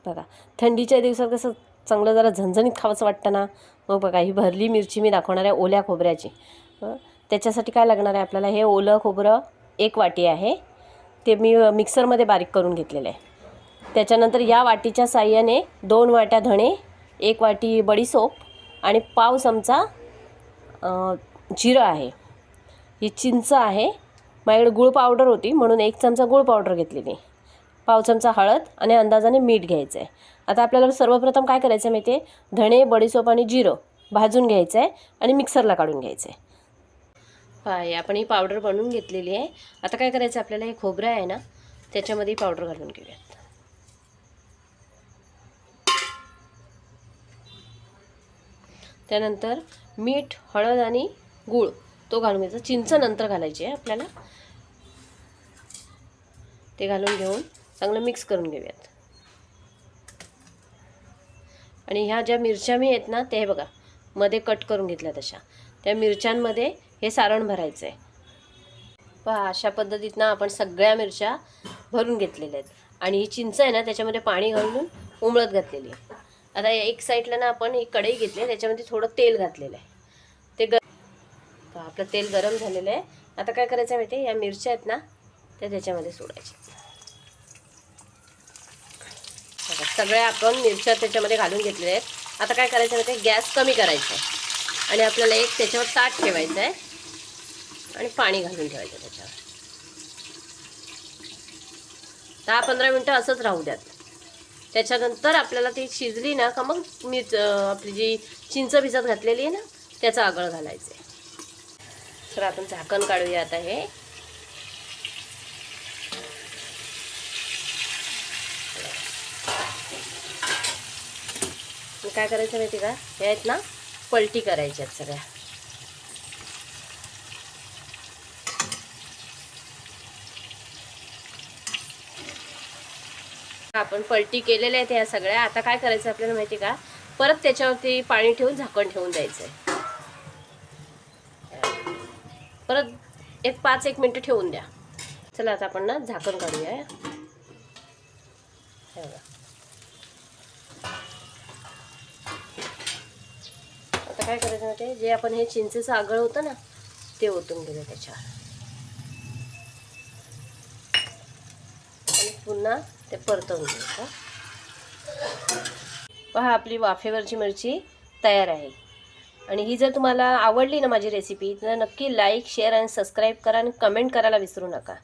बघा थंडीच्या दिवसात कसं चांगलं जरा झणझणीत खावंसं वाटतं ना। मग बघा ही भरली मिरची मी दाखवणार आहे ओल्या खोबऱ्याची। त्याच्यासाठी काय लागणार आहे आपल्याला, हे ओलं खोबरं 1 वाटी आहे, ते मी मिक्सरमध्ये बारीक करून घेतलेलं आहे। त्याच्यानंतर या वाटीच्या साह्याने 2 वाट्या धणे, 1 वाटी बडीशोप आणि पाव चमचा जिरं आहे। ही चिंच आहे, माझ्याकडे गूळ पावडर होती म्हणून 1 चमचा गूळ पावडर घेतलेली, पाव चमचा हळद आणि अंदाजाने मीठ घ्यायचं आहे। आता आपल्याला सर्वप्रथम काय करायचं आहे माहिती आहे, धणे बडीशोप आणि जिरं भाजून घ्यायचं आहे आणि मिक्सरला काढून घ्यायचं आहे। पाय आपण ही पावडर बनवून घेतलेली आहे। आता काय करायचं आपल्याला, हे खोबरं आहे ना त्याच्यामध्ये पावडर घालून घेऊयात। त्यानंतर मीठ, हळद आणि गूळ तो घालून घ्यायचा। चिंच नंतर घालायची आहे आपल्याला। ते घालून घेऊन चांगलं मिक्स करून घेऊयात। आणि ह्या ज्या मिरच्या मी आहेत ना ते बघा मध्ये कट करून घेतल्या तशा, त्या मिरच्यांमध्ये हे सारण भरायचं आहे। पहा अशा पद्धतीनं आपण सगळ्या मिरच्या भरून घेतलेल्या आहेत आणि ही चिंच आहे ना त्याच्यामध्ये पाणी घालून उमळत घातलेली आहे। आता एक साईडला ना आपण एक कढई घेतली, त्याच्यामध्ये थोडं तेल घातलेलं आहे। ते आपलं तेल गरम झालेलं आहे। आता काय करायचं माहिती आहे, या मिरच्या आहेत ना त्या त्याच्यामध्ये सोडायच्या। सगळ्या आपण मिरच्या त्याच्यामध्ये घालून घेतलेल्या आहेत। आता काय करायचं माहिती आहे, गॅस कमी करायचा आहे आणि आपल्याला एक त्याच्यावर ताट ठेवायचं आहे आणि पाणी घालून ठेवायचं त्याच्यावर। 10-15 मिनटं असंच राहू द्यात। त्याच्यानंतर आपल्याला ती शिजली ना का मग आपली जी चिंच भिजत घातलेली आहे ना त्याचा आगळ घालायचं आहे। तर आपण झाकण काढूया आता हे। काय करायचं माहिती का, हे आहेत ना पलटी करायची आहेत सगळ्या। आपण पलटी केलेल्या आहेत ह्या सगळ्या। आता काय करायचं आपल्याला माहिती का, परत त्याच्यावरती पाणी ठेवून झाकण ठेवून द्यायचं आहे। परत 5-1 मिनिट ठेवून द्या। चला आता आपण ना झाकण काढूया। आता काय करायचं माहिती, जे आपण हे चिंचेचं आगळ होतं ना ते ओतून घेऊया त्याच्यावर आणि पुन्हा ते परतवून घ्यायचं। पहा आपली वाफेवरची मिरची तयार आहे। आणि ही जर तुम्हाला आवडली ना माझी रेसिपी तर नक्की लाईक, शेअर आणि सबस्क्राईब करा आणि कमेंट करायला विसरू नका।